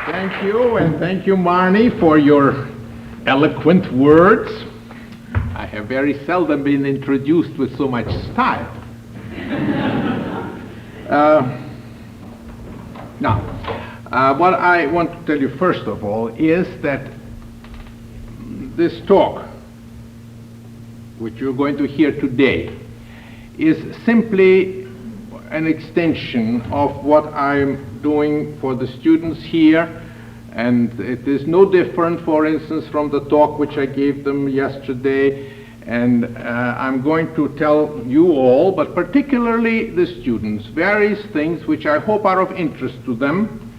Thank you, and thank you, Marnie, for your eloquent words. I have very seldom been introduced with so much style. What I want to tell you first of all is that this talk, which you're going to hear today, is simply an extension of what I'm doing for the students here, and it is no different, for instance, from the talk which I gave them yesterday. And I'm going to tell you all, but particularly the students, various things which I hope are of interest to them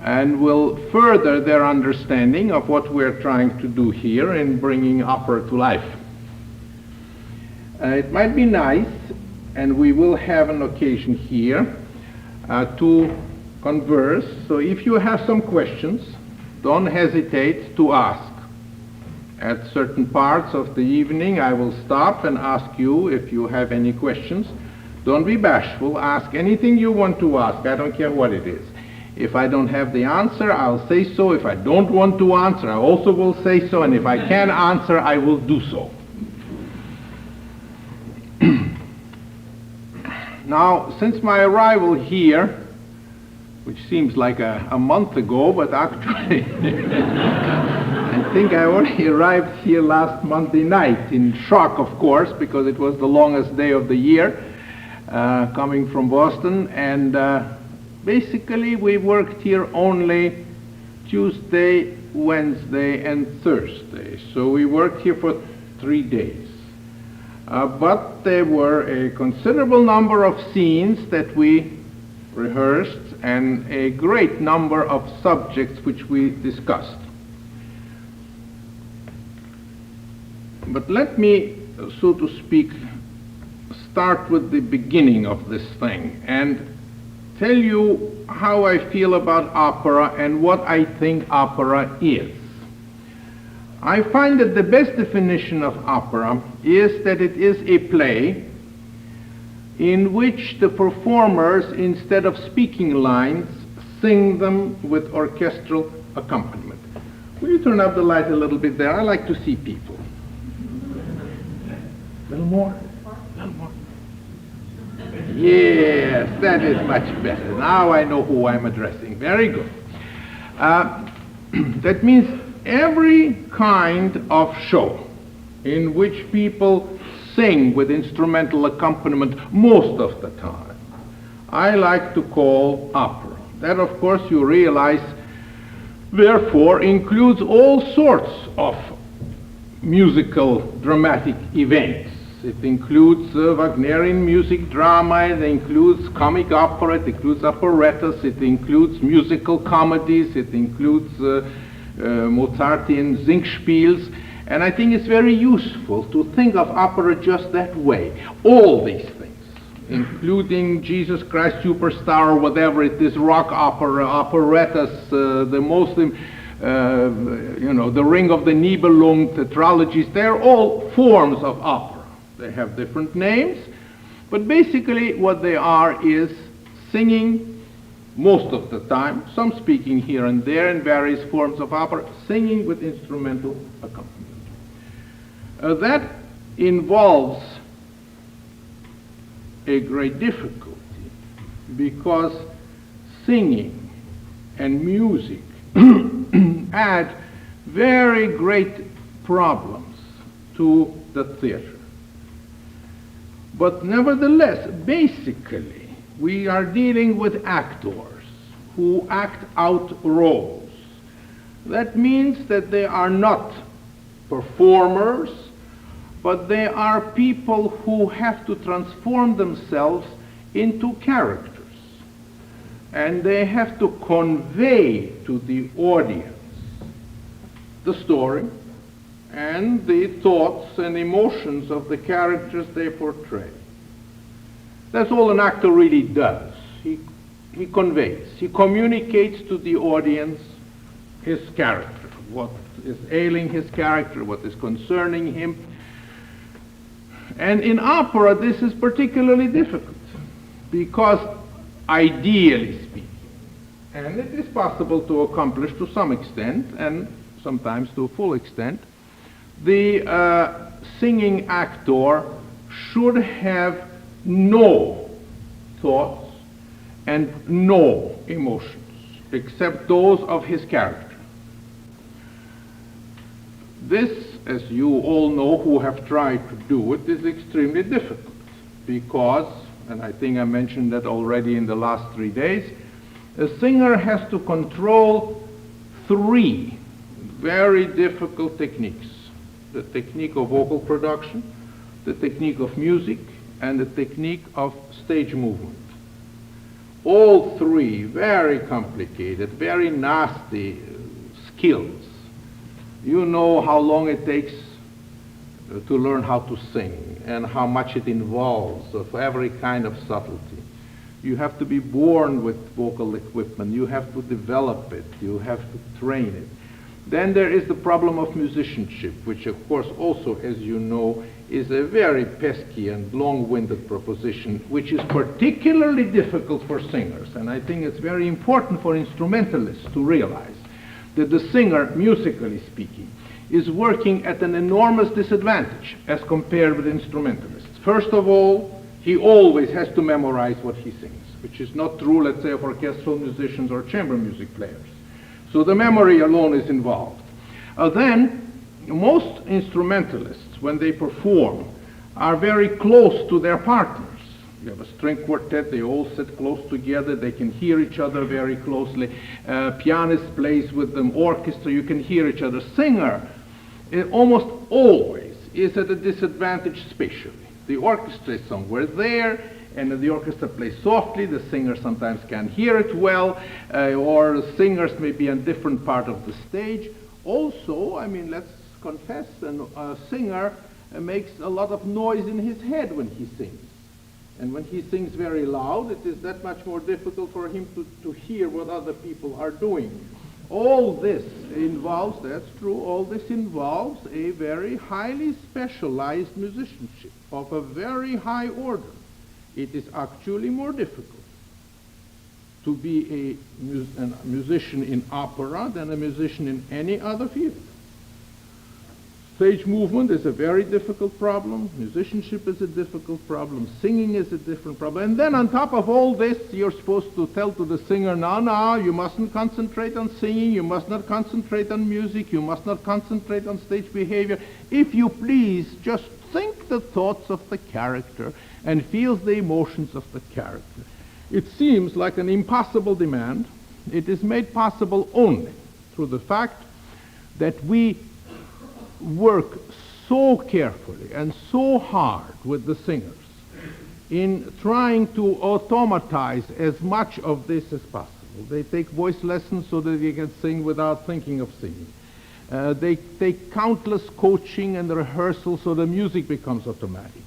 and will further their understanding of what we're trying to do here in bringing opera to life. It might be nice, and we will have an occasion here to converse. So if you have some questions, don't hesitate to ask. At certain parts of the evening, I will stop and ask you if you have any questions. Don't be bashful. Ask anything you want to ask. I don't care what it is. If I don't have the answer, I'll say so. If I don't want to answer, I also will say so. And if I can answer, I will do so. Now, since my arrival here, which seems like a month ago, but actually I think I only arrived here last Monday night, in shock, of course, because it was the longest day of the year, coming from Boston, and basically we worked here only Tuesday, Wednesday, and Thursday. So we worked here for 3 days. But there were a considerable number of scenes that we rehearsed and a great number of subjects which we discussed. But let me, so to speak, start with the beginning of this thing and tell you how I feel about opera and what I think opera is. I find that the best definition of opera is that it is a play in which the performers, instead of speaking lines, sing them with orchestral accompaniment. Will you turn up the light a little bit there? I like to see people. A little more? A little more. Yes, that is much better. Now I know who I'm addressing. Very good. That means every kind of show in which people sing with instrumental accompaniment most of the time, I like to call opera. That, of course, you realize, therefore, includes all sorts of musical dramatic events. It includes Wagnerian music drama, it includes comic opera, it includes operettas, it includes musical comedies, it includes Mozartian Singspiels, and I think it's very useful to think of opera just that way. All these things, including Jesus Christ Superstar or whatever it is, rock opera, operettas, the most, the Ring of the Nibelung, tetralogies, they're all forms of opera. They have different names, but basically what they are is singing most of the time, some speaking here and there in various forms of opera, singing with instrumental accompaniment. That involves a great difficulty because singing and music add very great problems to the theater. But nevertheless, basically, we are dealing with actors who act out roles. That means that they are not performers, but they are people who have to transform themselves into characters. And they have to convey to the audience the story and the thoughts and emotions of the characters they portray. That's all an actor really does. He conveys, he communicates to the audience his character, what is ailing his character, what is concerning him. And in opera, this is particularly difficult because, ideally speaking, And it is possible to accomplish to some extent, and sometimes to a full extent. The singing actor should have no thoughts and no emotions, except those of his character. This, as you all know who have tried to do it, is extremely difficult because, and I think I mentioned that already in the last 3 days, a singer has to control 3 very difficult techniques: the technique of vocal production, the technique of music, and the technique of stage movement. All 3 very complicated, very nasty skills. You know how long it takes to learn how to sing and how much it involves of every kind of subtlety. You have to be born with vocal equipment. You have to develop it. You have to train it. Then there is the problem of musicianship, which of course also, as you know, is a very pesky and long-winded proposition, which is particularly difficult for singers. And I think it's very important for instrumentalists to realize that the singer, musically speaking, is working at an enormous disadvantage as compared with instrumentalists. First of all, he always has to memorize what he sings, which is not true, let's say, of orchestral musicians or chamber music players. So the memory alone is involved. Then, most instrumentalists, when they perform, are very close to their partners. You have a string quartet, they all sit close together, they can hear each other very closely. Pianist plays with them, orchestra, you can hear each other. Singer, almost always, is at a disadvantage spatially. The orchestra is somewhere there, and the orchestra plays softly, the singer sometimes can't hear it well, or the singers may be on a different part of the stage. Also, I mean, let's confess, a singer makes a lot of noise in his head when he sings. And when he sings very loud, it is that much more difficult for him to hear what other people are doing. All this involves, that's true, all this involves a very highly specialized musicianship of a very high order. It is actually more difficult to be a musician in opera than a musician in any other field. Stage movement is a very difficult problem. Musicianship is a difficult problem. Singing is a different problem. And then on top of all this, you're supposed to tell to the singer, no, you mustn't concentrate on singing. You must not concentrate on music. You must not concentrate on stage behavior. If you please, just think the thoughts of the character and feel the emotions of the character. It seems like an impossible demand. It is made possible only through the fact that we work so carefully and so hard with the singers in trying to automatize as much of this as possible. They take voice lessons so that they can sing without thinking of singing. They take countless coaching and rehearsal so the music becomes automatic.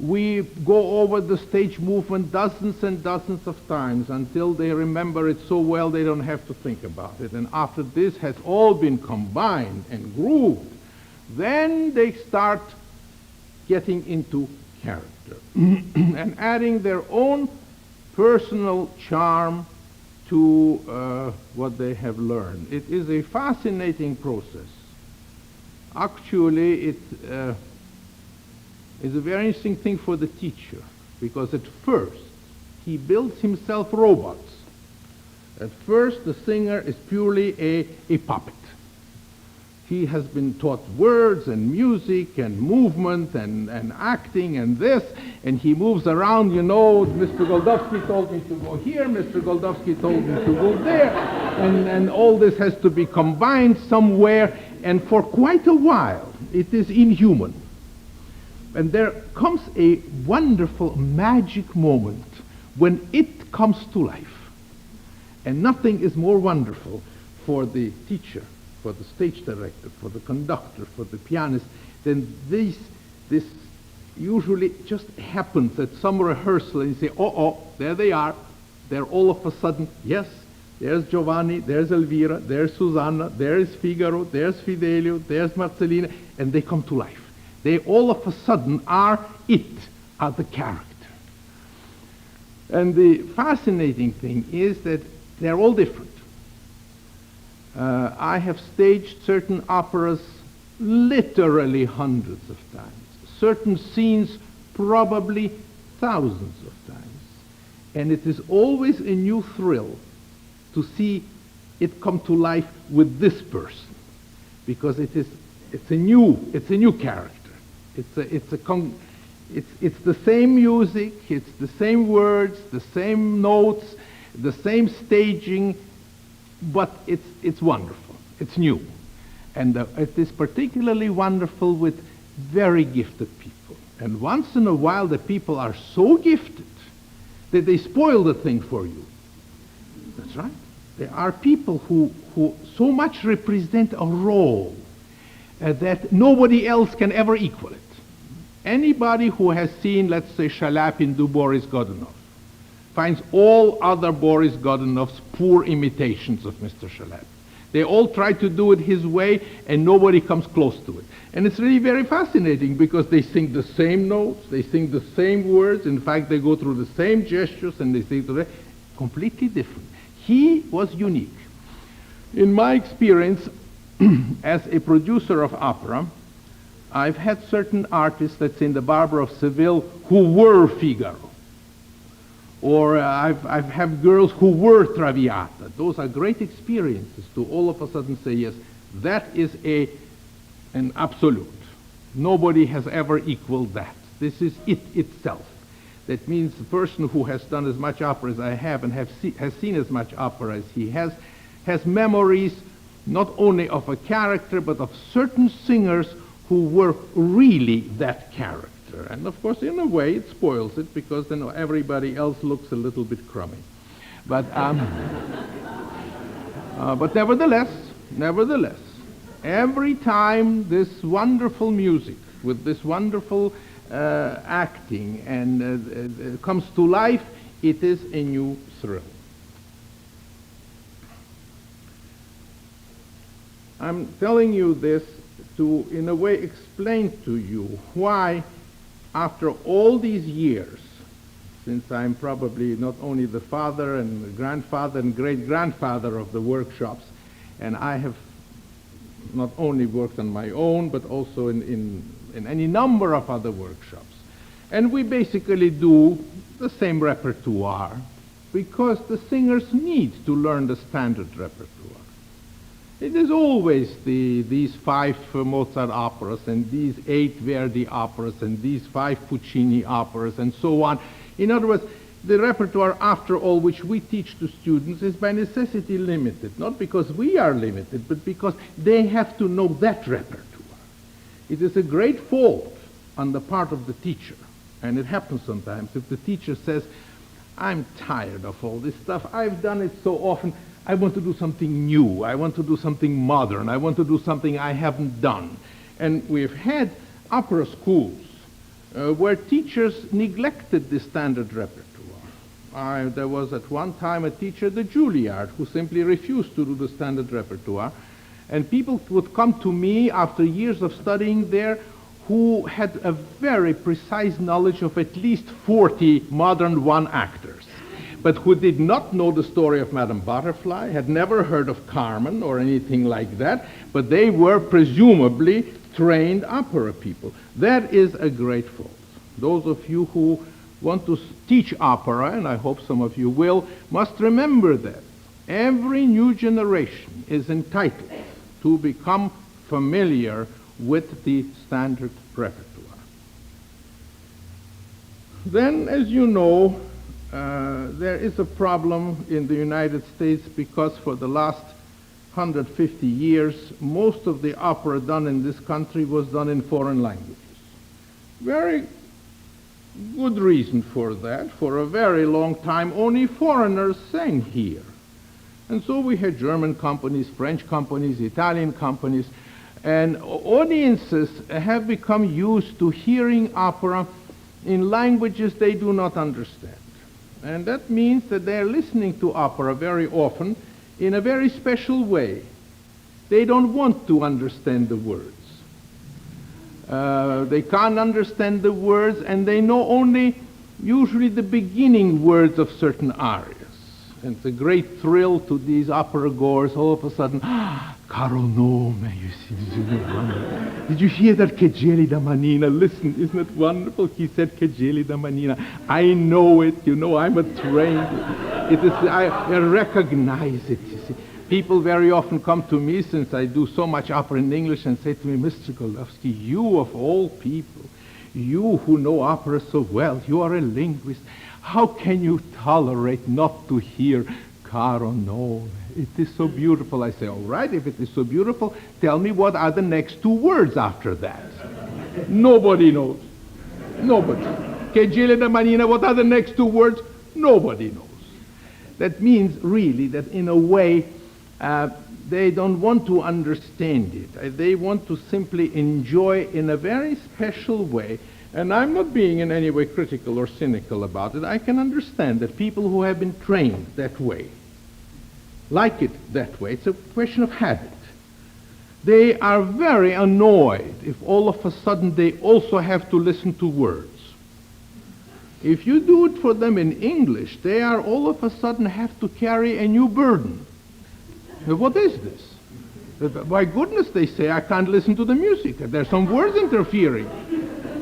We go over the stage movement dozens and dozens of times until they remember it so well they don't have to think about it. And after this has all been combined and grooved, then they start getting into character and adding their own personal charm to what they have learned. It is a fascinating process. Actually, it is a very interesting thing for the teacher, because at first he builds himself robots. At first the singer is purely a puppet. He has been taught words and music and movement and acting and this, and he moves around, you know, Mr. Goldovsky told me to go here, Mr. Goldovsky told me to go there, and all this has to be combined somewhere, and for quite a while it is inhuman. And there comes a wonderful magic moment when it comes to life. And nothing is more wonderful for the teacher, for the stage director, for the conductor, for the pianist, then this usually just happens at some rehearsal, and you say, oh, there they are. They're all of a sudden, yes, there's Giovanni, there's Elvira, there's Susanna, there's Figaro, there's Fidelio, there's Marcellina, and they come to life. They all of a sudden are the character. And the fascinating thing is that They're all different. I have staged certain operas literally hundreds of times, certain scenes probably thousands of times. And it is always a new thrill to see it come to life with this person, because it's a new character. It's the same music, it's the same words, the same notes, the same staging, but it's wonderful. It's new. And it is particularly wonderful with very gifted people. And once in a while the people are so gifted that they spoil the thing for you. That's right. There are people who so much represent a role that nobody else can ever equal it. Anybody who has seen, let's say, Shalapin do Boris Godunov finds all other Boris Godunovs poor imitations of Mr. Shalapin. They all try to do it his way, and nobody comes close to it. And it's really very fascinating, because they sing the same notes, they sing the same words. In fact, they go through the same gestures, and they sing completely different. He was unique. In my experience as a producer of opera, I've had certain artists, let's say in the Barber of Seville, who were Figaro. Or I've had girls who were Traviata. Those are great experiences to all of a sudden say, yes, that is an absolute. Nobody has ever equaled that. This is it itself. That means the person who has done as much opera as I have and has seen as much opera as he has memories not only of a character but of certain singers who were really that character. And of course, in a way, it spoils it, because then everybody else looks a little bit crummy. But but nevertheless, every time this wonderful music with this wonderful acting and comes to life, it is a new thrill. I'm telling you this to, in a way, explain to you why, after all these years, since I'm probably not only the father and the grandfather and great-grandfather of the workshops, and I have not only worked on my own, but also in any number of other workshops. And we basically do the same repertoire, because the singers need to learn the standard repertoire. It is always these 5 Mozart operas, and these 8 Verdi operas, and these 5 Puccini operas, and so on. In other words, the repertoire, after all, which we teach to students is by necessity limited, not because we are limited, but because they have to know that repertoire. It is a great fault on the part of the teacher, and it happens sometimes, if the teacher says, I'm tired of all this stuff, I've done it so often, I want to do something new, I want to do something modern, I want to do something I haven't done. And we've had opera schools where teachers neglected the standard repertoire. There was at one time a teacher, the Juilliard, who simply refused to do the standard repertoire. And people would come to me after years of studying there who had a very precise knowledge of at least 40 modern one-actors, but who did not know the story of Madame Butterfly, had never heard of Carmen or anything like that, but they were presumably trained opera people. That is a great fault. Those of you who want to teach opera, and I hope some of you will, must remember that every new generation is entitled to become familiar with the standard repertoire. Then, as you know, there is a problem in the United States, because for the last 150 years, most of the opera done in this country was done in foreign languages. Very good reason for that. For a very long time, only foreigners sang here. And so we had German companies, French companies, Italian companies, and audiences have become used to hearing opera in languages they do not understand. And that means that they're listening to opera very often in a very special way. They don't want to understand the words. They can't understand the words, and they know only usually the beginning words of certain arias. And it's a great thrill to these opera goers. All of a sudden, caro nome, you see, isn't it wonderful? Did you hear that che gelida manina? Listen, isn't it wonderful? He said che gelida manina. I know it, you know, I'm a trained. I recognize it, you see. People very often come to me, since I do so much opera in English, and say to me, Mr. Goldovsky, you of all people, you who know opera so well, you are a linguist. How can you tolerate not to hear caro nome? It is so beautiful. I say, all right, if it is so beautiful, tell me what are the next two words after that. Nobody knows. Nobody. Che gelida manina, what are the next two words? Nobody knows. That means really that in a way they don't want to understand it. They want to simply enjoy in a very special way. And I'm not being in any way critical or cynical about it. I can understand that people who have been trained that way like it that way. It's a question of habit. They are very annoyed if all of a sudden they also have to listen to words. If you do it for them in English, they are all of a sudden have to carry a new burden. Now, what is this? My goodness, they say, I can't listen to the music. There's some words interfering.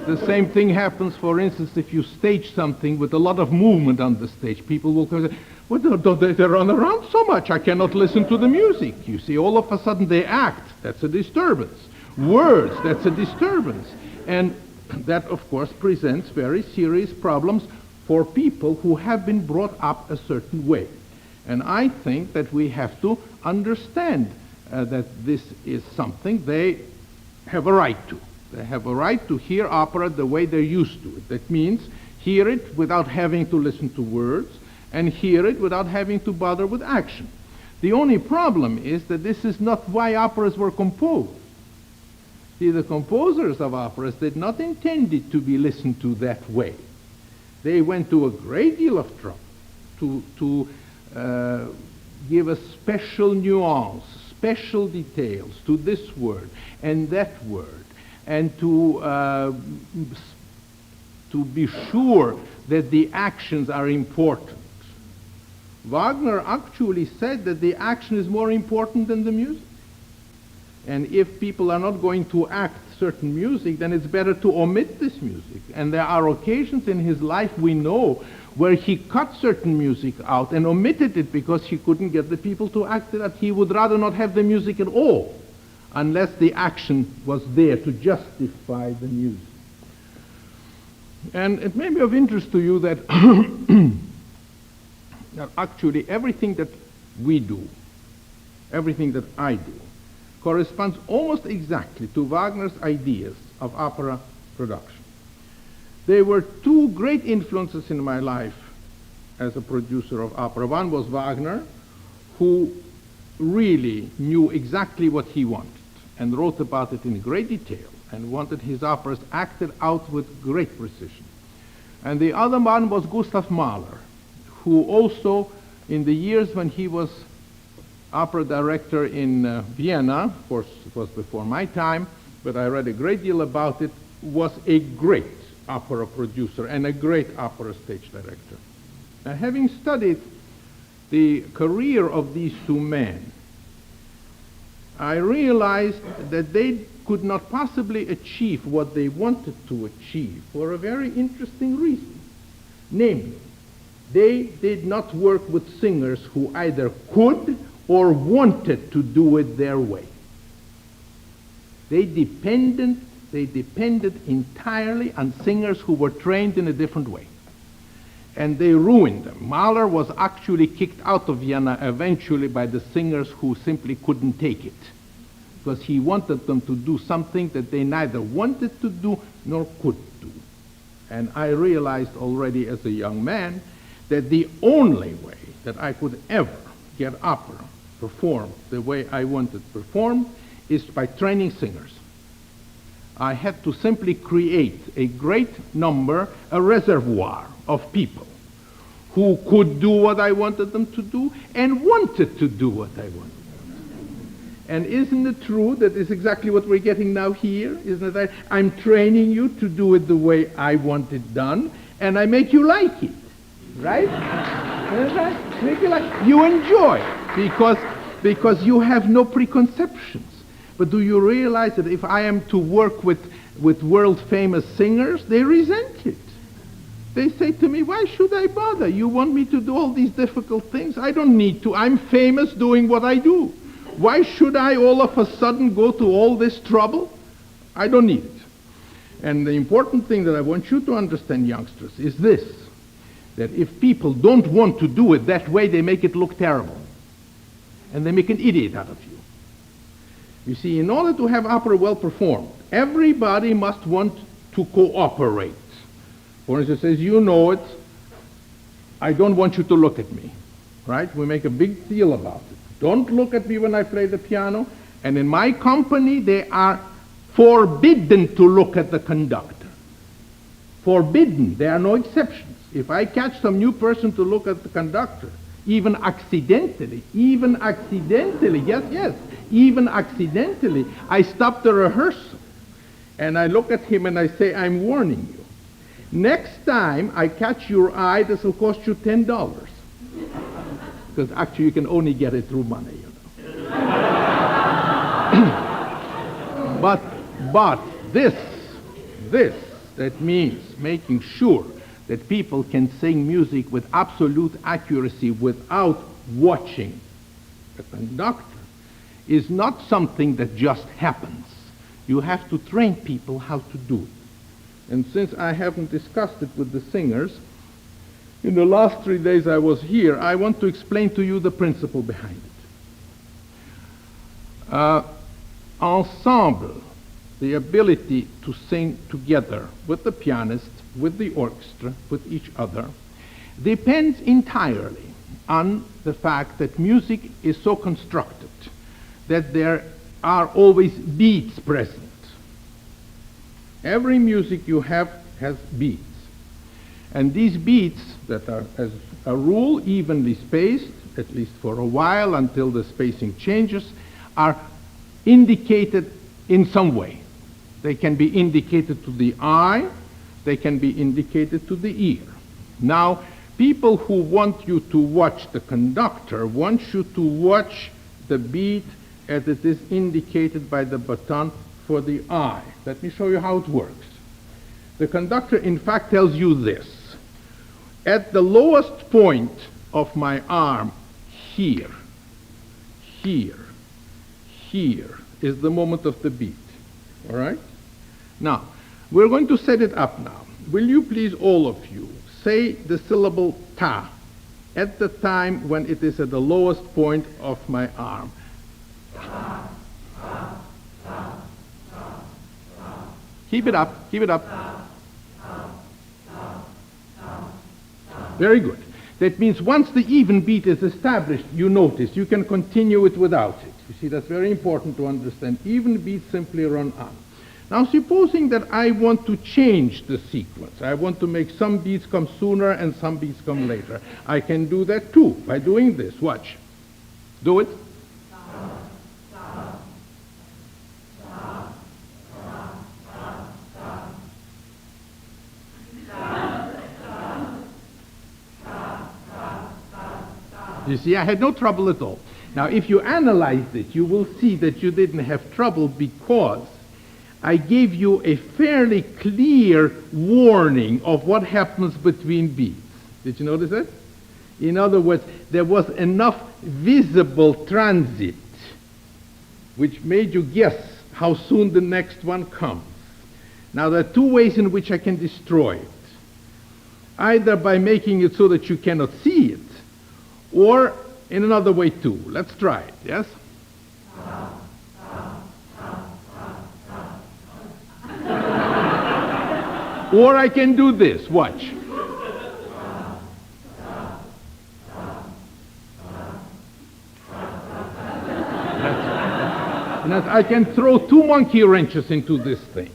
The same thing happens, for instance, if you stage something with a lot of movement on the stage. People will come and say, well, they run around so much, I cannot listen to the music. You see, all of a sudden they act. That's a disturbance. Words, that's a disturbance. And that, of course, presents very serious problems for people who have been brought up a certain way. And I think that we have to understand that this is something they have a right to. They have a right to hear opera the way they're used to it. That means hear it without having to listen to words, and hear it without having to bother with action. The only problem is that this is not why operas were composed. See, the composers of operas did not intend it to be listened to that way. They went to a great deal of trouble to give a special nuance, special details to this word and that word, and to be sure that the actions are important. Wagner actually said that the action is more important than the music. And if people are not going to act certain music, then it's better to omit this music. And there are occasions in his life, we know, where he cut certain music out and omitted it because he couldn't get the people to act it out. He would rather not have the music at all, unless the action was there to justify the music. And it may be of interest to you that, that actually everything that we do, everything that I do, corresponds almost exactly to Wagner's ideas of opera production. There were two great influences in my life as a producer of opera. One was Wagner, who really knew exactly what he wanted and wrote about it in great detail and wanted his operas acted out with great precision. And the other one was Gustav Mahler, who also, in the years when he was opera director in Vienna, of course it was before my time, but I read a great deal about it, was a great opera producer and a great opera stage director. Now, having studied the career of these two men, I realized that they could not possibly achieve what they wanted to achieve for a very interesting reason. Namely, they did not work with singers who either could or wanted to do it their way. They depended entirely on singers who were trained in a different way. And they ruined them. Mahler was actually kicked out of Vienna eventually by the singers who simply couldn't take it, because he wanted them to do something that they neither wanted to do nor could do. And I realized already as a young man that the only way that I could ever get opera performed the way I wanted performed is by training singers. I had to simply create a great number, a reservoir of people who could do what I wanted them to do and wanted to do what I wanted them to do. And isn't it true that is exactly what we're getting now here? Isn't it that I'm training you to do it the way I want it done, and I make you like it, right? Make it like you enjoy because you have no preconceptions. But do you realize that if I am to work with world famous singers, they resent it. They say to me, why should I bother? You want me to do all these difficult things? I don't need to. I'm famous doing what I do. Why should I all of a sudden go to all this trouble? I don't need it. And the important thing that I want you to understand, youngsters, is this, that if people don't want to do it that way, they make it look terrible. And they make an idiot out of you. You see, in order to have opera well performed, everybody must want to cooperate. For instance, says, you know it, I don't want you to look at me. Right? We make a big deal about it. Don't look at me when I play the piano. And in my company, they are forbidden to look at the conductor. Forbidden. There are no exceptions. If I catch some new person to look at the conductor, even accidentally, even accidentally, I stop the rehearsal. And I look at him and I say, I'm warning you. Next time I catch your eye, this will cost you $10. Because actually you can only get it through money, you know. But this, that means making sure that people can sing music with absolute accuracy without watching the conductor is not something that just happens. You have to train people how to do it. And since I haven't discussed it with the singers, in the last 3 days I was here, I want to explain to you the principle behind it. Ensemble, the ability to sing together with the pianist, with the orchestra, with each other, depends entirely on the fact that music is so constructed that there are always beats present. Every music you have has beats. And these beats that are, as a rule, evenly spaced, at least for a while until the spacing changes, are indicated in some way. They can be indicated to the eye, they can be indicated to the ear. Now, people who want you to watch the conductor want you to watch the beat as it is indicated by the button for the eye. Let me show you how it works. The conductor, in fact, tells you this. At the lowest point of my arm, here is the moment of the beat. All right? Now, we're going to set it up now. Will you please, all of you, say the syllable ta at the time when it is at the lowest point of my arm. Keep it up, keep it up. Very good. That means once the even beat is established, you notice, you can continue it without it. You see, that's very important to understand. Even beats simply run on. Now, supposing that I want to change the sequence. I want to make some beats come sooner and some beats come later. I can do that too by doing this. Watch. Do it. You see, I had no trouble at all. Now, if you analyze it, you will see that you didn't have trouble because I gave you a fairly clear warning of what happens between beats. Did you notice that? In other words, there was enough visible transit which made you guess how soon the next one comes. Now, there are two ways in which I can destroy it. Either by making it so that you cannot see it, or in another way too. Let's try it, yes? Or I can do this, watch. And I can throw two monkey wrenches into this thing.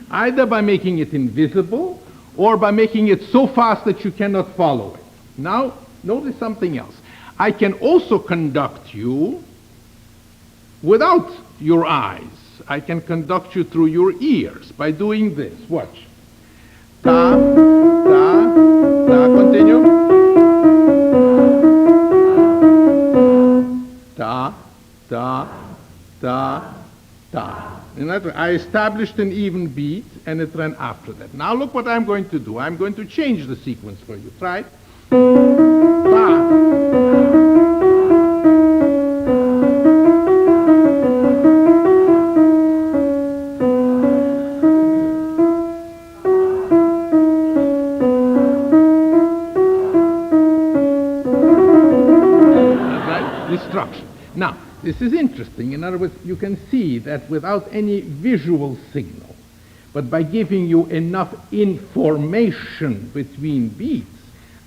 Either by making it invisible, or by making it so fast that you cannot follow it. Now, notice something else. I can also conduct you without your eyes. I can conduct you through your ears by doing this. Watch. Ta, ta, ta, continue. ta, ta. In other words, I established an even beat, and it ran after that. Now look what I'm going to do. I'm going to change the sequence for you. Try it. Ta. Structure. Now, this is interesting. In other words, you can see that without any visual signal, but by giving you enough information between beats,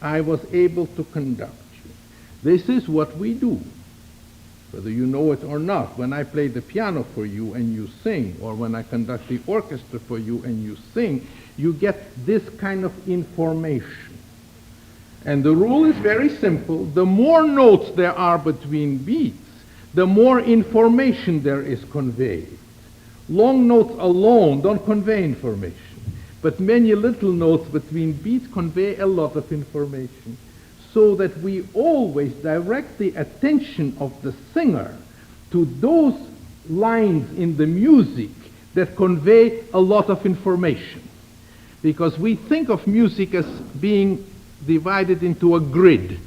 I was able to conduct you. This is what we do, whether you know it or not. When I play the piano for you and you sing, or when I conduct the orchestra for you and you sing, you get this kind of information. And the rule is very simple. The more notes there are between beats, the more information there is conveyed. Long notes alone don't convey information, but many little notes between beats convey a lot of information, so that we always direct the attention of the singer to those lines in the music that convey a lot of information. Because we think of music as being divided into a grid.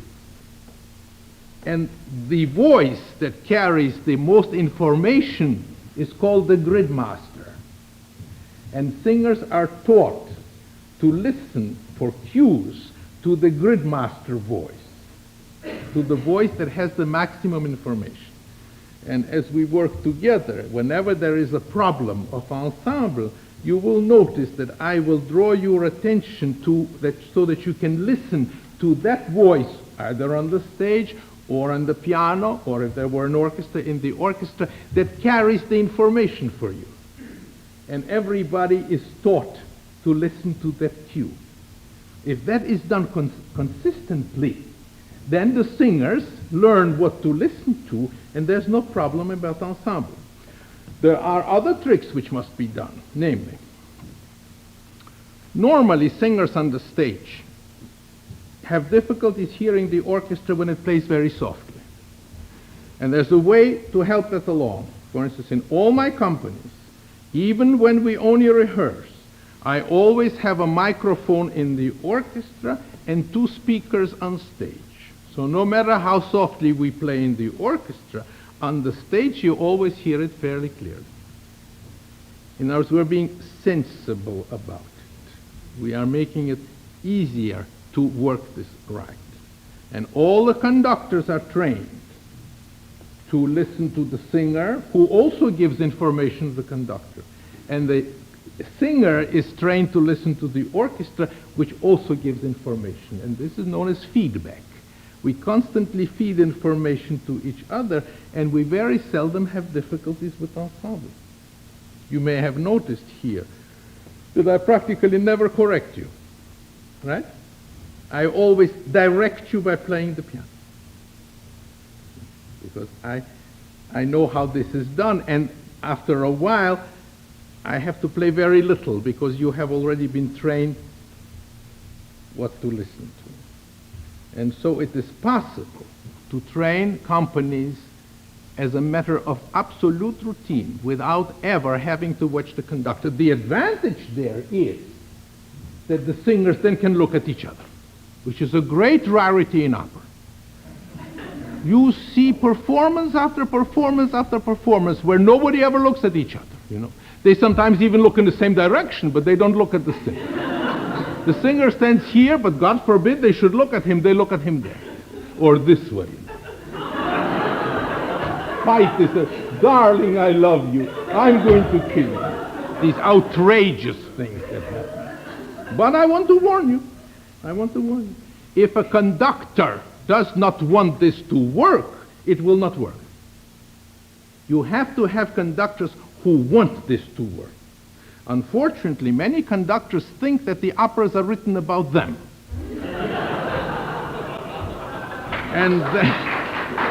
And the voice that carries the most information is called the grid master. And singers are taught to listen for cues to the grid master voice, to the voice that has the maximum information. And as we work together, whenever there is a problem of ensemble, you will notice that I will draw your attention to that so that you can listen to that voice, either on the stage or on the piano, or if there were an orchestra, in the orchestra, that carries the information for you. And everybody is taught to listen to that cue. If that is done consistently, then the singers learn what to listen to, and there's no problem about ensemble. There are other tricks which must be done, namely, normally singers on the stage have difficulties hearing the orchestra when it plays very softly. And there's a way to help that along. For instance, in all my companies, even when we only rehearse, I always have a microphone in the orchestra and 2 speakers on stage. So no matter how softly we play in the orchestra, on the stage you always hear it fairly clearly. In other words, we're being sensible about it. We are making it easier to work this right. And all the conductors are trained to listen to the singer, who also gives information to the conductor. And the singer is trained to listen to the orchestra, which also gives information. And this is known as feedback. We constantly feed information to each other, and we very seldom have difficulties with ensemble. You may have noticed here that I practically never correct you, right? I always direct you by playing the piano, because I know how this is done, and after a while I have to play very little, because you have already been trained what to listen to. And so it is possible to train companies as a matter of absolute routine without ever having to watch the conductor. The advantage there is that the singers then can look at each other, which is a great rarity in opera. You see performance after performance after performance where nobody ever looks at each other, you know. They sometimes even look in the same direction, but they don't look at the singer. The singer stands here, but God forbid they should look at him. They look at him there, or this way. Fight this, darling, I love you. I'm going to kill you. These outrageous things that happen. But I want to warn you. I want to warn you. If a conductor does not want this to work, it will not work. You have to have conductors who want this to work. Unfortunately, many conductors think that the operas are written about them. And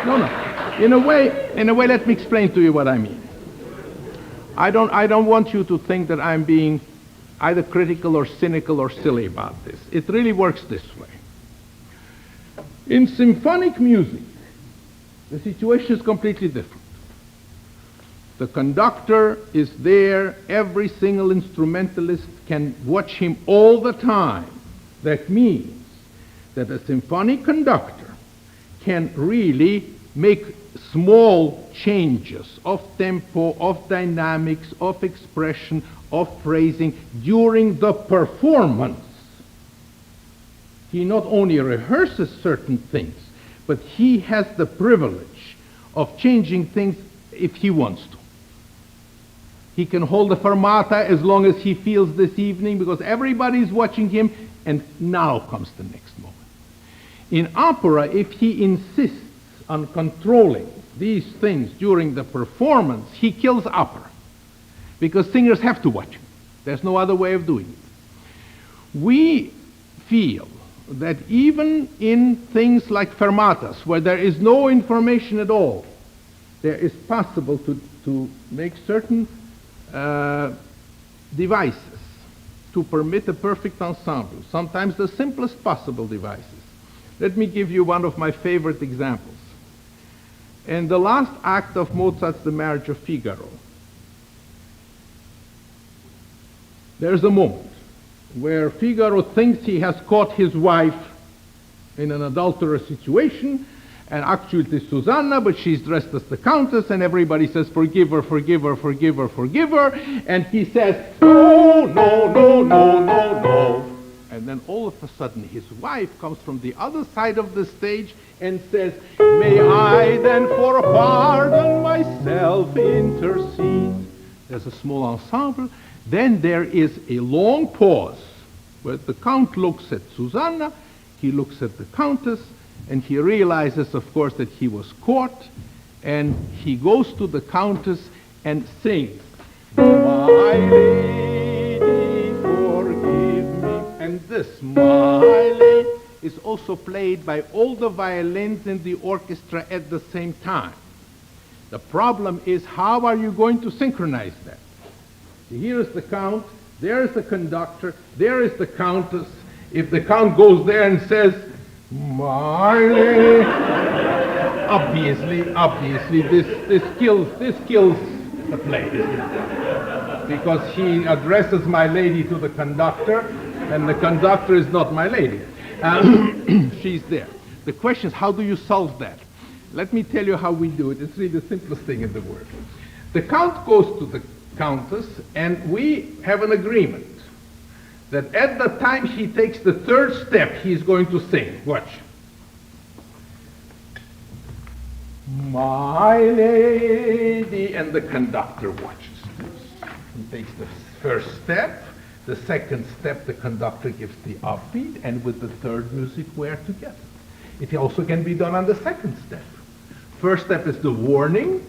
no. In a way, let me explain to you what I mean. I don't want you to think that I'm being either critical or cynical or silly about this. It really works this way. In symphonic music, the situation is completely different. The conductor is there. Every single instrumentalist can watch him all the time. That means that a symphonic conductor can really make small changes of tempo, of dynamics, of expression, of phrasing during the performance. He not only rehearses certain things, but he has the privilege of changing things if he wants to. He can hold the fermata as long as he feels this evening because everybody's watching him, and now comes the next moment. In opera, if he insists on controlling these things during the performance, he kills opera because singers have to watch him. There's no other way of doing it. We feel that even in things like fermatas, where there is no information at all, there is possible to make certain devices to permit a perfect ensemble, sometimes the simplest possible devices. Let me give you one of my favorite examples. In the last act of Mozart's The Marriage of Figaro, there's a moment where Figaro thinks he has caught his wife in an adulterous situation, and actually it is Susanna, but she's dressed as the countess, and everybody says, forgive her, forgive her, forgive her, forgive her, and he says, no, no, no, no, no, no. And then all of a sudden his wife comes from the other side of the stage and says, may I then for pardon myself intercede. There's a small ensemble. Then there is a long pause where the Count looks at Susanna, he looks at the Countess, and he realizes, of course, that he was caught, and he goes to the Countess and sings, my lady, forgive me. And this, my lady, is also played by all the violins in the orchestra at the same time. The problem is, how are you going to synchronize that? Here is the Count, there is the conductor, there is the Countess. If the Count goes there and says, Marley, obviously, this kills the play. Because he addresses my lady to the conductor, and the conductor is not my lady. She's there. The question is, how do you solve that? Let me tell you how we do it. It's really the simplest thing in the world. The Count goes to the Countess, and we have an agreement that at the time he takes the third step, he's going to sing. Watch. My lady, and the conductor watches this. He takes the first step. The second step, the conductor gives the upbeat, and with the third music, we're together. It also can be done on the second step. First step is the warning.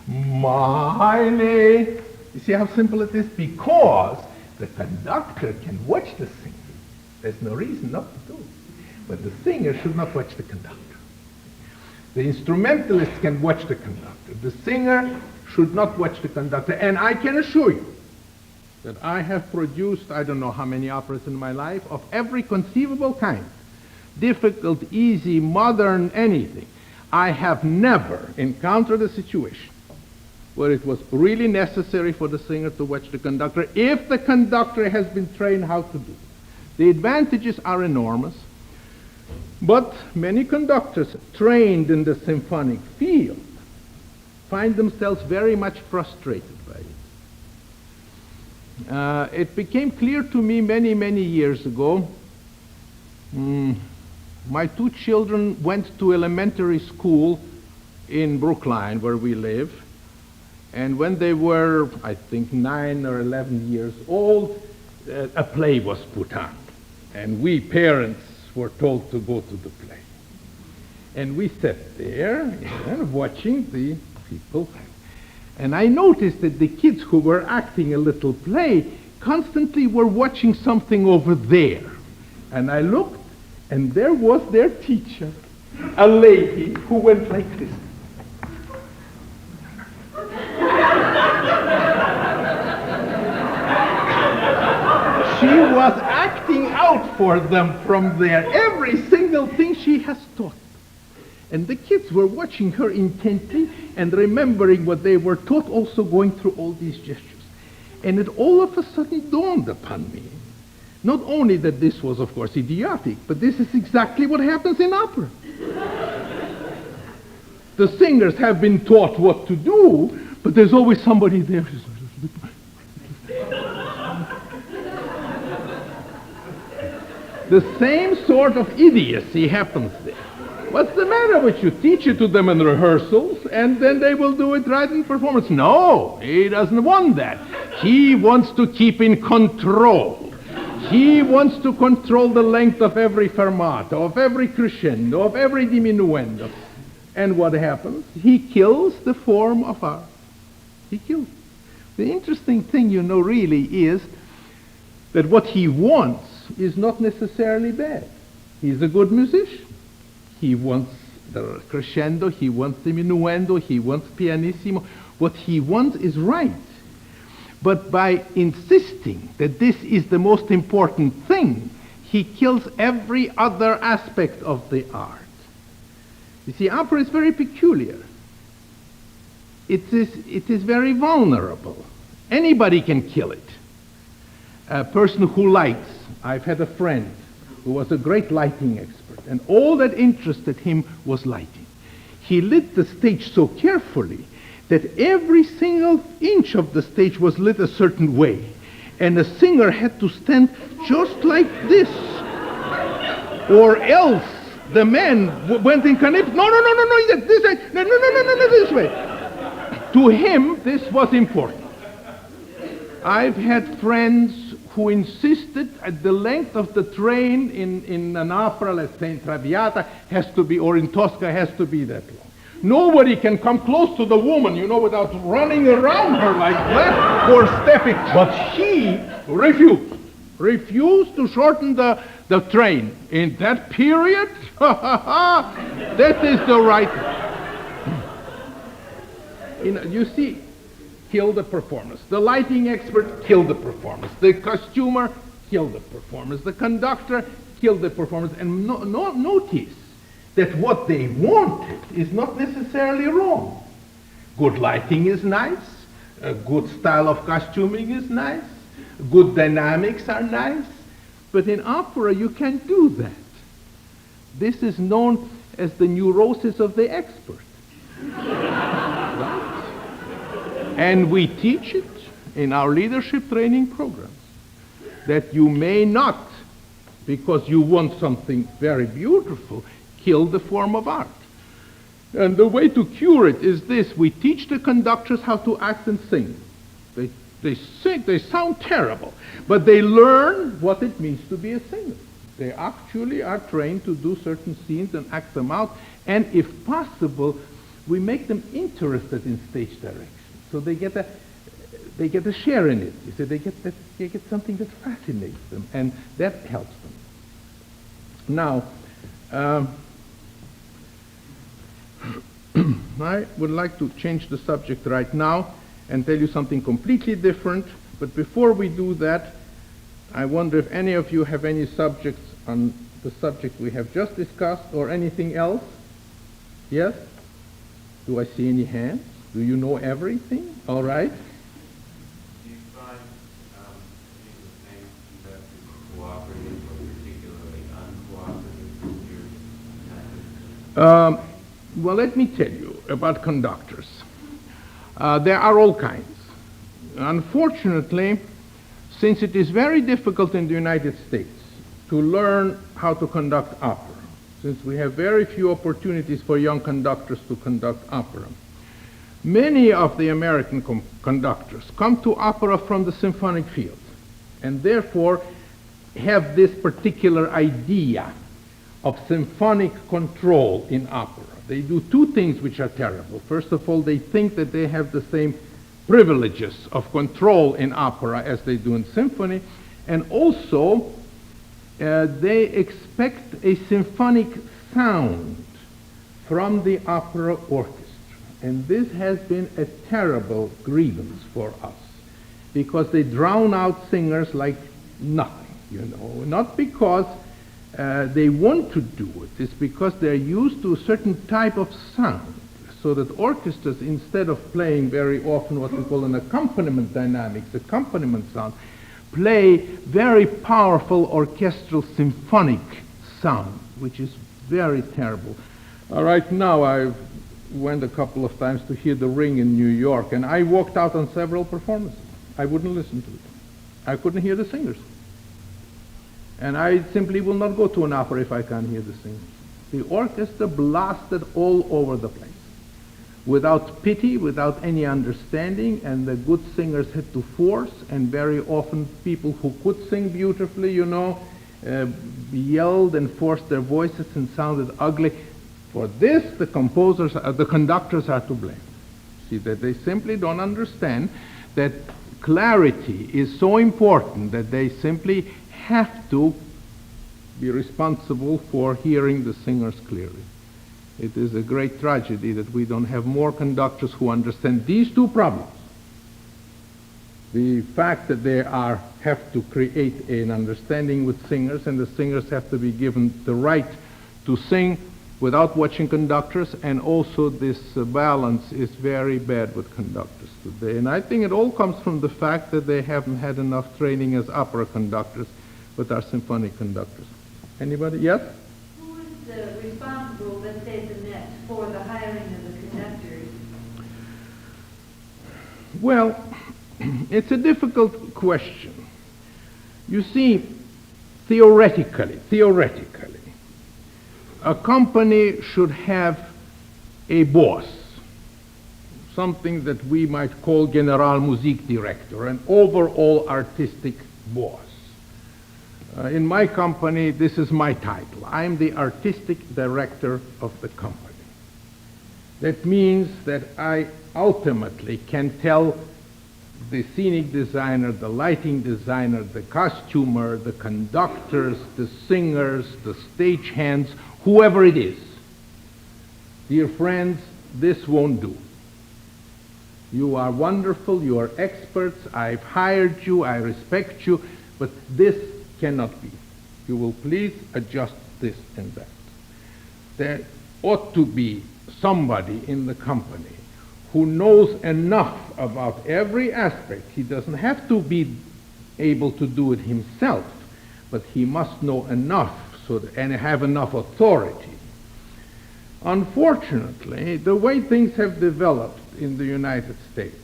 My lady. You see how simple it is? Because the conductor can watch the singer. There's no reason not to do it. But the singer should not watch the conductor. The instrumentalist can watch the conductor. The singer should not watch the conductor. And I can assure you that I have produced, I don't know how many operas in my life, of every conceivable kind. Difficult, easy, modern, anything. I have never encountered a situation where it was really necessary for the singer to watch the conductor if the conductor has been trained how to do it. The advantages are enormous, but many conductors trained in the symphonic field find themselves very much frustrated by it. It became clear to me many, many years ago. My two children went to elementary school in Brookline, where we live. And when they were, I think, 9 or 11 years old, a play was put on. And we parents were told to go to the play. And we sat there watching the people. And I noticed that the kids who were acting a little play constantly were watching something over there. And I looked, and there was their teacher, a lady who went like this. She was acting out for them from there every single thing she has taught. And the kids were watching her intently, and remembering what they were taught, also going through all these gestures. And it all of a sudden dawned upon me, not only that this was, of course, idiotic, but this is exactly what happens in opera. The singers have been taught what to do, but there's always somebody there. The same sort of idiocy happens there. What's the matter with you? Teach it to them in rehearsals, and then they will do it right in performance. No, he doesn't want that. He wants to keep in control. He wants to control the length of every fermato, of every crescendo, of every diminuendo. And what happens? He kills the form of art. He kills it. The interesting thing, really is that what he wants is not necessarily bad. He's a good musician. He wants the crescendo, he wants diminuendo, he wants pianissimo. What he wants is right. But by insisting that this is the most important thing, he kills every other aspect of the art. You see, opera is very peculiar. It is very vulnerable. Anybody can kill it. A person who lights. I've had a friend who was a great lighting expert, and all that interested him was lighting. He lit the stage so carefully that every single inch of the stage was lit a certain way, and the singer had to stand just like this, or else the man went in canip. No, this way. No, this way. To him, this was important. I've had friends who insisted at the length of the train in an opera, let's say in Traviata, has to be, or in Tosca, has to be that long. Nobody can come close to the woman, without running around her like that or stepping. But she refused to shorten the train. In that period, that is the right. You see, kill the performance. The lighting expert killed the performance. The costumer killed the performance. The conductor killed the performance. And notice that what they wanted is not necessarily wrong. Good lighting is nice. A good style of costuming is nice. Good dynamics are nice. But in opera, you can't do that. This is known as the neurosis of the expert. Right? And we teach it in our leadership training programs, that you may not, because you want something very beautiful, kill the form of art. And the way to cure it is this: we teach the conductors how to act and sing. They sing, they sound terrible, but they learn what it means to be a singer. They actually are trained to do certain scenes and act them out, and if possible, we make them interested in stage direction. So they get a share in it. You see, they get something that fascinates them, and that helps them. Now, I would like to change the subject right now and tell you something completely different. But before we do that, I wonder if any of you have any subjects on the subject we have just discussed or anything else? Yes? Do I see any hands? Do you know everything? All right. Do you find being the same conductors cooperative or particularly uncooperative? Well, let me tell you about conductors. There are all kinds. Unfortunately, since it is very difficult in the United States to learn how to conduct opera, since we have very few opportunities for young conductors to conduct opera, many of the American conductors come to opera from the symphonic field, and therefore have this particular idea of symphonic control in opera. They do two things which are terrible. First of all, they think that they have the same privileges of control in opera as they do in symphony, and also they expect a symphonic sound from the opera orchestra. And this has been a terrible grievance for us, because they drown out singers like nothing, not because they want to do it. It's because they're used to a certain type of sound, a so that orchestras, instead of playing very often what we call an accompaniment dynamics, accompaniment sound, play very powerful orchestral symphonic sound, which is very terrible. Right now, I went a couple of times to hear The Ring in New York, and I walked out on several performances. I wouldn't listen to it. I couldn't hear the singers. And I simply will not go to an opera if I can't hear the singers. The orchestra blasted all over the place, without pity, without any understanding, and the good singers had to force, and very often people who could sing beautifully, yelled and forced their voices and sounded ugly. For this, the conductors are to blame. See, that they simply don't understand that clarity is so important that they simply have to be responsible for hearing the singers clearly. It is a great tragedy that we don't have more conductors who understand these two problems. The fact that they have to create an understanding with singers, and the singers have to be given the right to sing without watching conductors, and also this balance is very bad with conductors today. And I think it all comes from the fact that they haven't had enough training as opera conductors, but are symphonic conductors. Anybody? Yes? Who is responsible, let's say at the Met, for the hiring of the conductors? Well, it's a difficult question. You see, theoretically, a company should have a boss, something that we might call Generalmusikdirektor, an overall artistic boss. In my company, this is my title. I'm the artistic director of the company. That means that I ultimately can tell the scenic designer, the lighting designer, the costumer, the conductors, the singers, the stagehands, whoever it is, dear friends, this won't do. You are wonderful, you are experts, I've hired you, I respect you, but this cannot be. You will please adjust this and that. There ought to be somebody in the company who knows enough about every aspect. He doesn't have to be able to do it himself, but he must know enough and have enough authority. Unfortunately, the way things have developed in the United States,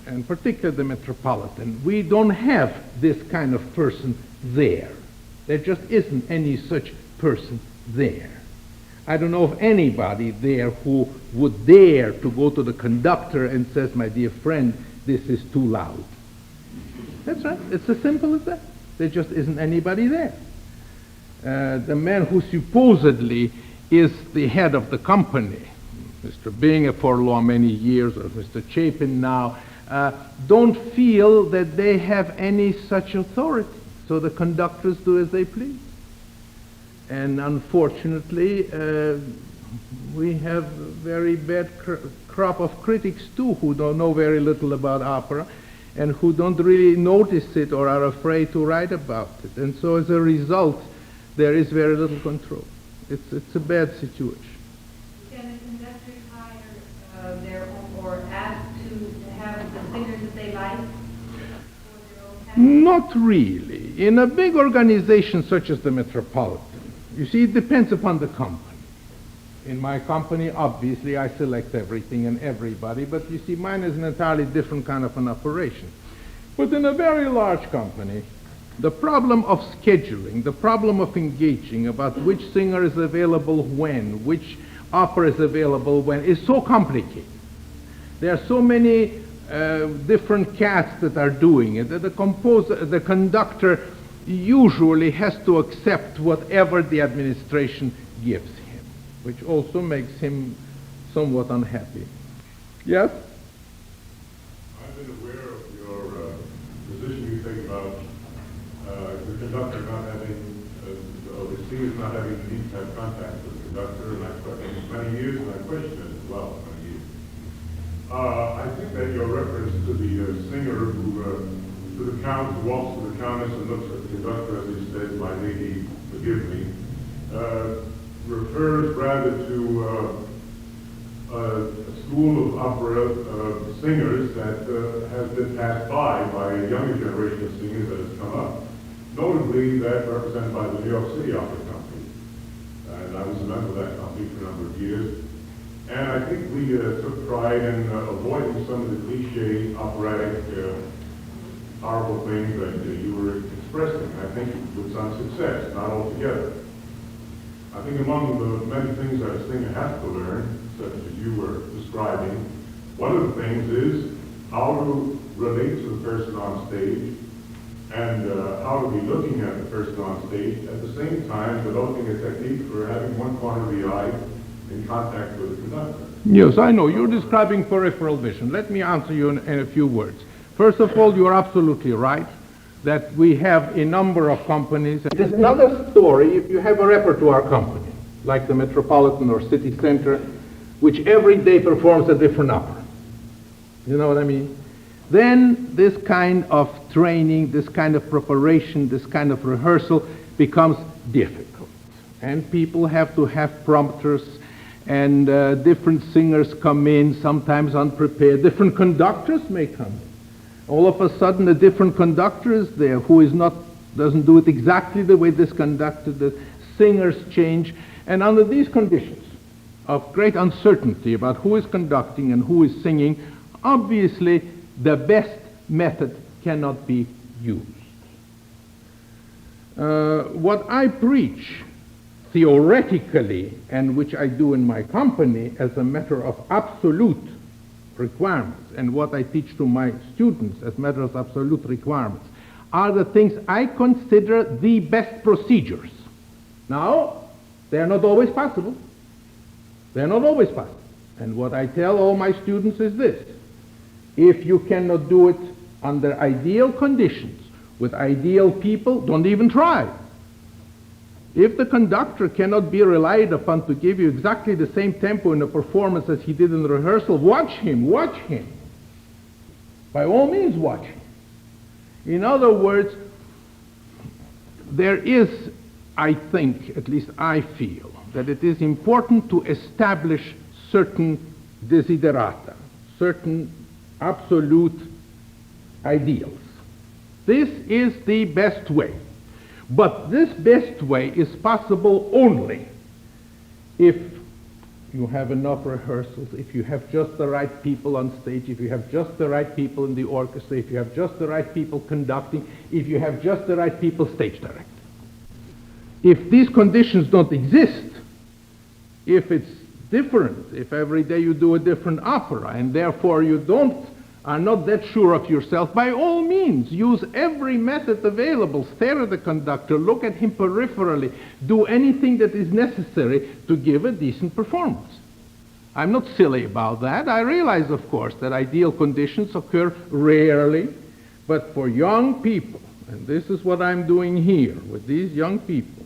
and particularly the Metropolitan, we don't have this kind of person there. There just isn't any such person there. I don't know of anybody there who would dare to go to the conductor and says, my dear friend, this is too loud. That's right. It's as simple as that. There just isn't anybody there. The man who supposedly is the head of the company, Mr. Binge for many years, or Mr. Chapin now, don't feel that they have any such authority. So the conductors do as they please. And unfortunately, we have a very bad crop of critics too, who don't know very little about opera and who don't really notice it or are afraid to write about it. And so as a result, there is very little control. It's a bad situation. Can the conductors hire their own, or ask to have the singers that they like? Not really. In a big organization such as the Metropolitan, you see, it depends upon the company. In my company, obviously, I select everything and everybody, but you see, mine is an entirely different kind of an operation. But in a very large company, the problem of scheduling, the problem of engaging about which singer is available when, which opera is available when, is so complicated. There are so many different cats that are doing it, that the conductor usually has to accept whatever the administration gives him, which also makes him somewhat unhappy. Yes? I've been aware of your position you take about the conductor not having, or the singers not having the need to have contact with the conductor, and I've questioned it many years, and I question it as well for many years. I think that your reference to the singer who to the count, who walks to the countess and looks at the conductor, as he said, my lady, forgive me, refers rather to school of opera singers that has been passed by a younger generation of singers that has come up. Notably, that represented by the New York City Opera Company. And I was a member of that company for a number of years. And I think we took pride in avoiding some of the cliche operatic powerful things that you were expressing. I think with some success, not altogether. I think among the many things that a singer has to learn, such as you were describing, one of the things is how to relate to the person on stage and how to be looking at the person on stage, at the same time developing a technique for having one corner of the eye in contact with the conductor. Yes, I know. You're describing peripheral vision. Let me answer you in a few words. First of all, you're absolutely right that we have a number of companies. It is another story if you have a repertoire company, like the Metropolitan or City Center, which every day performs a different opera. You know what I mean? Then this kind of training, this kind of preparation, this kind of rehearsal becomes difficult. And people have to have prompters, and different singers come in, sometimes unprepared. Different conductors may come in. All of a sudden, a different conductor is there who doesn't do it exactly the way this conductor does. Singers change. And under these conditions of great uncertainty about who is conducting and who is singing, obviously the best method cannot be used. What I preach theoretically, and which I do in my company as a matter of absolute requirements, and what I teach to my students as matters of absolute requirements, are the things I consider the best procedures. Now, they are not always possible. They are not always possible. And what I tell all my students is this: if you cannot do it under ideal conditions, with ideal people, don't even try. If the conductor cannot be relied upon to give you exactly the same tempo in a performance as he did in the rehearsal, watch him, watch him. By all means, watch him. In other words, there is, I think, at least I feel, that it is important to establish certain desiderata, certain absolute ideals. This is the best way. But this best way is possible only if you have enough rehearsals, if you have just the right people on stage, if you have just the right people in the orchestra, if you have just the right people conducting, if you have just the right people stage directing. If these conditions don't exist, if it's different, if every day you do a different opera and therefore you are not that sure of yourself, by all means, use every method available. Stare at the conductor, look at him peripherally, do anything that is necessary to give a decent performance. I'm not silly about that. I realize, of course, that ideal conditions occur rarely, but for young people, and this is what I'm doing here with these young people,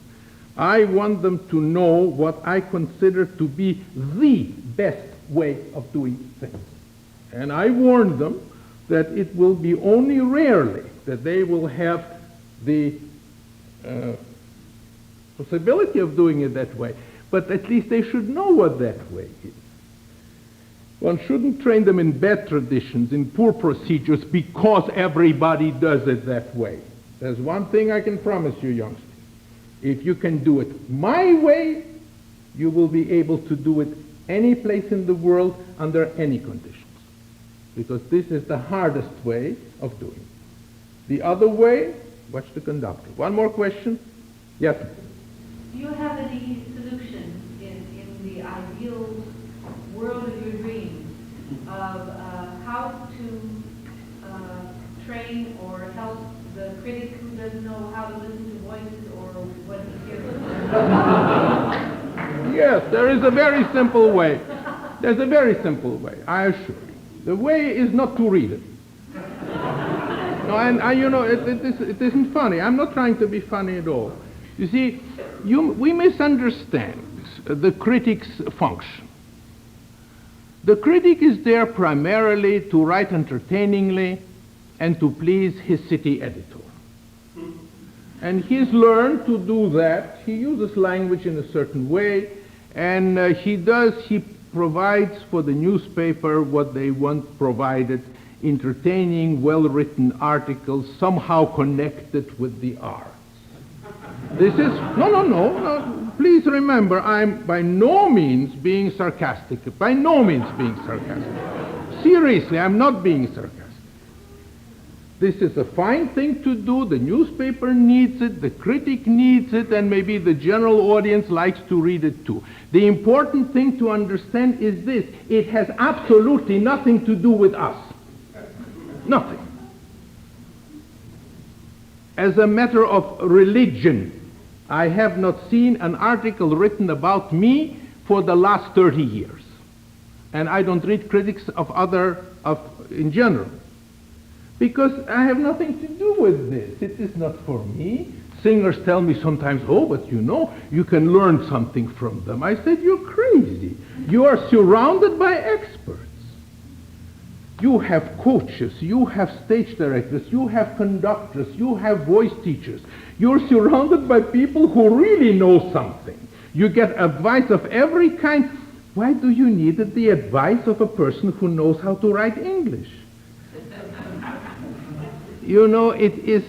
I want them to know what I consider to be the best way of doing things. And I warn them that it will be only rarely that they will have the possibility of doing it that way, but at least they should know what that way is. One shouldn't train them in bad traditions, in poor procedures, because everybody does it that way. There's one thing I can promise you, youngsters. If you can do it my way, you will be able to do it any place in the world under any conditions. Because this is the hardest way of doing it. The other way, watch the conductor. One more question? Yes? Do you have any solution in the ideal world of your dreams of how to train or help the critic who doesn't know how to listen to voices or what he hears? Yes, there is a very simple way. There's a very simple way, I assure you. The way is not to read it. No, and you know, it isn't funny. I'm not trying to be funny at all. You see, we misunderstand the critic's function. The critic is there primarily to write entertainingly and to please his city editor. And he's learned to do that. He uses language in a certain way, and he provides for the newspaper what they once provided, entertaining, well-written articles somehow connected with the arts. This is, no, please remember, I'm by no means being sarcastic, by no means being sarcastic. Seriously, I'm not being sarcastic. This is a fine thing to do, the newspaper needs it, the critic needs it, and maybe the general audience likes to read it too. The important thing to understand is this: it has absolutely nothing to do with us. Nothing. As a matter of religion, I have not seen an article written about me for the last 30 years. And I don't read critics in general. Because I have nothing to do with this. It is not for me. Singers tell me sometimes, oh, but you know, you can learn something from them. I said, you're crazy. You are surrounded by experts. You have coaches, you have stage directors, you have conductors, you have voice teachers. You're surrounded by people who really know something. You get advice of every kind. Why do you need the advice of a person who knows how to write English? You know, it is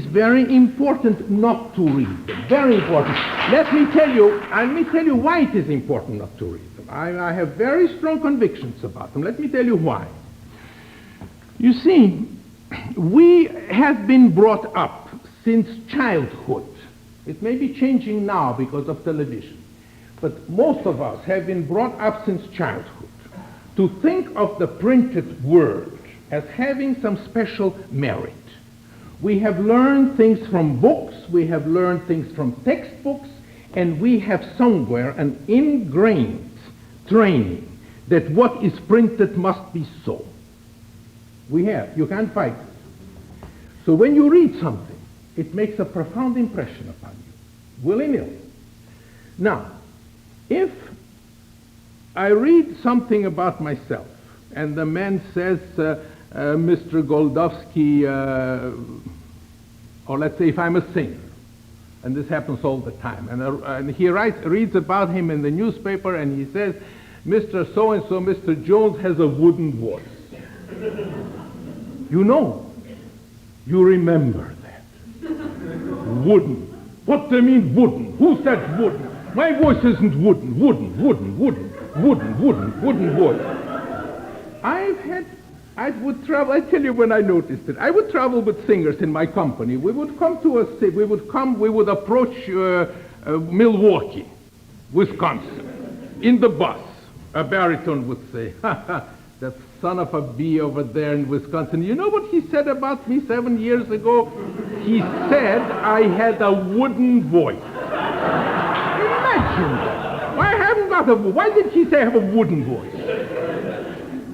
very important not to read them. Very important. Let me tell you why it is important not to read them. I have very strong convictions about them. Let me tell you why. You see, we have been brought up since childhood. It may be changing now because of television, but most of us have been brought up since childhood to think of the printed word as having some special merit. We have learned things from books, we have learned things from textbooks, and we have somewhere an ingrained training that what is printed must be so. We have. You can't fight it. So when you read something, it makes a profound impression upon you, willy-nilly. Now, if I read something about myself, and the man says, Mr. Goldovsky, or let's say if I'm a singer, and this happens all the time, and he reads about him in the newspaper, and he says, Mr. So-and-so, Mr. Jones has a wooden voice. You know, you remember that. Wooden. What do you mean wooden? Who said wooden? My voice isn't wooden. Wooden voice. I would travel, I tell you when I noticed it, I would travel with singers in my company. We would come to a city, we would approach Milwaukee, Wisconsin, in the bus. A baritone would say, that son of a bee over there in Wisconsin. You know what he said about me 7 years ago? He said I had a wooden voice. Imagine that. Why did he say I have a wooden voice?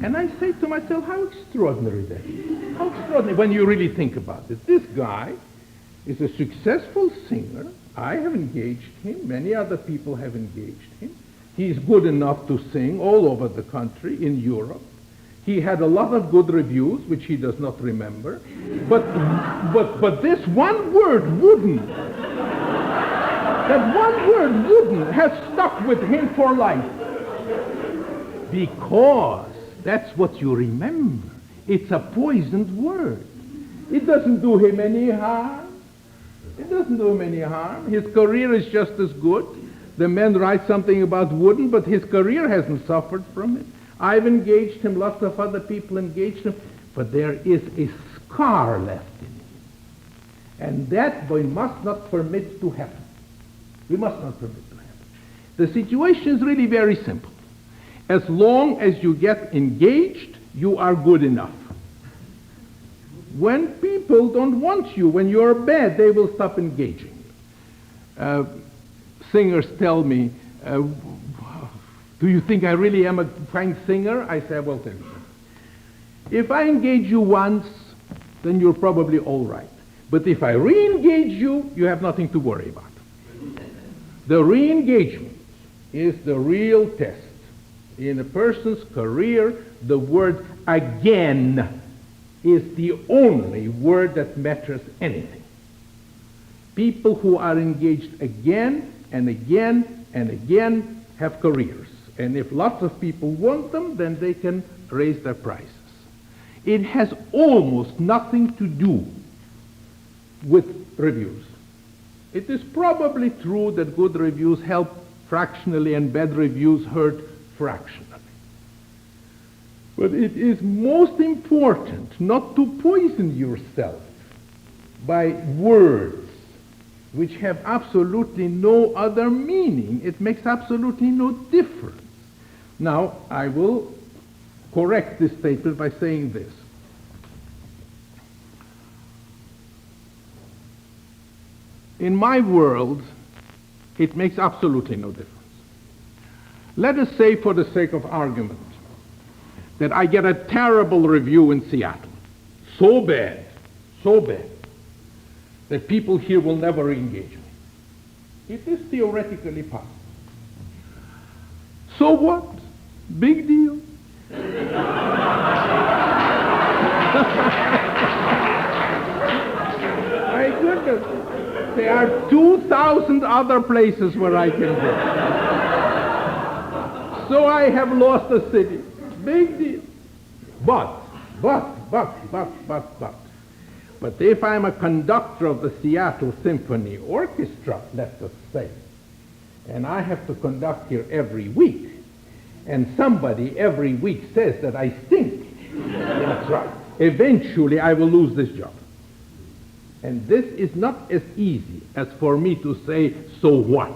And I say to myself, how extraordinary that is. How extraordinary when you really think about it. This guy is a successful singer. I have engaged him. Many other people have engaged him. He's good enough to sing all over the country, in Europe. He had a lot of good reviews, which he does not remember. But this one word, wooden, that one word, wooden, has stuck with him for life. Because that's what you remember. It's a poisoned word. It doesn't do him any harm. It doesn't do him any harm. His career is just as good. The man writes something about wooden, but his career hasn't suffered from it. I've engaged him, lots of other people engaged him, but there is a scar left in him. And that we must not permit to happen. We must not permit to happen. The situation is really very simple. As long as you get engaged, you are good enough. When people don't want you, when you're bad, they will stop engaging you. Singers tell me, do you think I really am a fine singer? I say, well, tell you. If I engage you once, then you're probably all right. But if I re-engage you, you have nothing to worry about. The re-engagement is the real test. In a person's career, the word again is the only word that matters anything. People who are engaged again and again and again have careers. And if lots of people want them, then they can raise their prices. It has almost nothing to do with reviews. It is probably true that good reviews help fractionally and bad reviews hurt fractionally. But it is most important not to poison yourself by words which have absolutely no other meaning. It makes absolutely no difference. Now, I will correct this statement by saying this. In my world, it makes absolutely no difference. Let us say, for the sake of argument, that I get a terrible review in Seattle. So bad, that people here will never engage me. It is theoretically possible. So what? Big deal. My goodness. There are 2,000 other places where I can go. So I have lost a city. Big deal. But if I'm a conductor of the Seattle Symphony Orchestra, let us say, and I have to conduct here every week, and somebody every week says that I stink, that's right, eventually I will lose this job. And this is not as easy as for me to say, so what?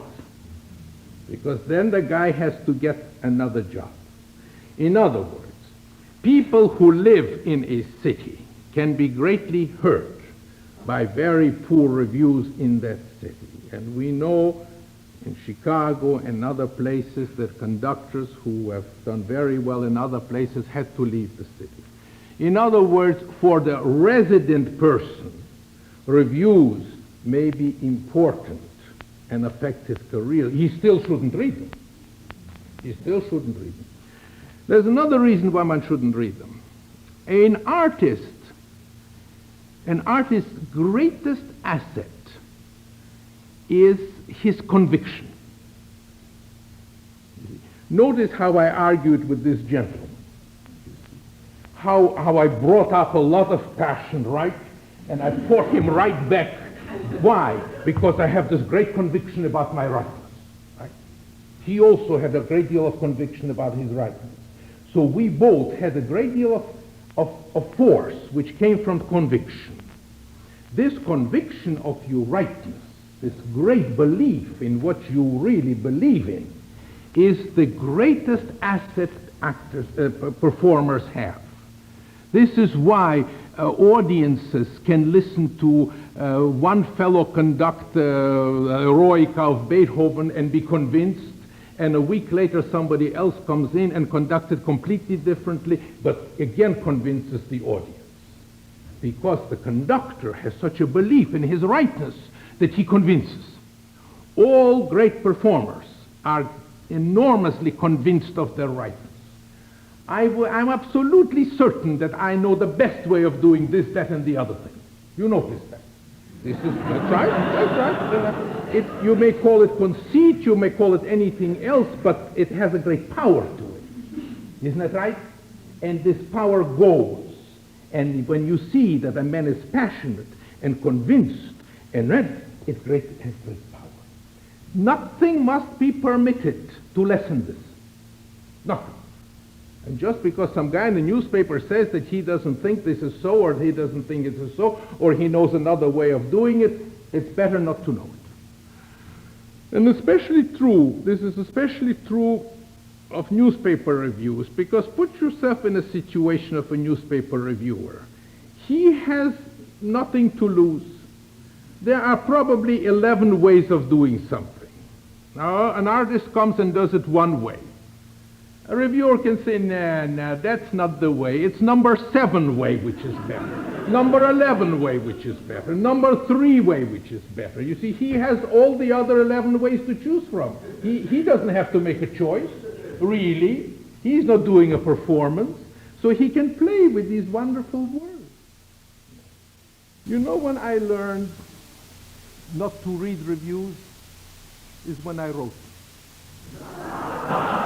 Because then the guy has to get another job. In other words, people who live in a city can be greatly hurt by very poor reviews in that city. And we know in Chicago and other places that conductors who have done very well in other places had to leave the city. In other words, for the resident person, reviews may be important and affect his career. He still shouldn't read them. There's another reason why one shouldn't read them. An artist's greatest asset is his conviction. Notice how I argued with this gentleman. How I brought up a lot of passion, right? And I fought him right back. Why? Because I have this great conviction about my rightness. Right? He also had a great deal of conviction about his rightness. So we both had a great deal of force which came from conviction. This conviction of your rightness, this great belief in what you really believe in, is the greatest asset performers have. This is why audiences can listen to one fellow conduct Eroica of Beethoven and be convinced, and a week later somebody else comes in and conducts it completely differently, but again convinces the audience. Because the conductor has such a belief in his rightness that he convinces. All great performers are enormously convinced of their rightness. I'm absolutely certain that I know the best way of doing this, that, and the other thing. You notice that. That's right. You may call it conceit, you may call it anything else, but it has a great power to it. Isn't that right? And this power goes. And when you see that a man is passionate and convinced and ready, it has great power. Nothing must be permitted to lessen this. Nothing. And just because some guy in the newspaper says that he doesn't think this is so, or he doesn't think it is so, or he knows another way of doing it, it's better not to know it. And this is especially true of newspaper reviews, because put yourself in a situation of a newspaper reviewer. He has nothing to lose. There are probably 11 ways of doing something. Now, an artist comes and does it one way. A reviewer can say, nah, that's not the way. It's number 7 way which is better. Number 11 way which is better. Number 3 way which is better. You see, he has all the other 11 ways to choose from. He doesn't have to make a choice, really. He's not doing a performance. So he can play with these wonderful words. You know when I learned not to read reviews is when I wrote them.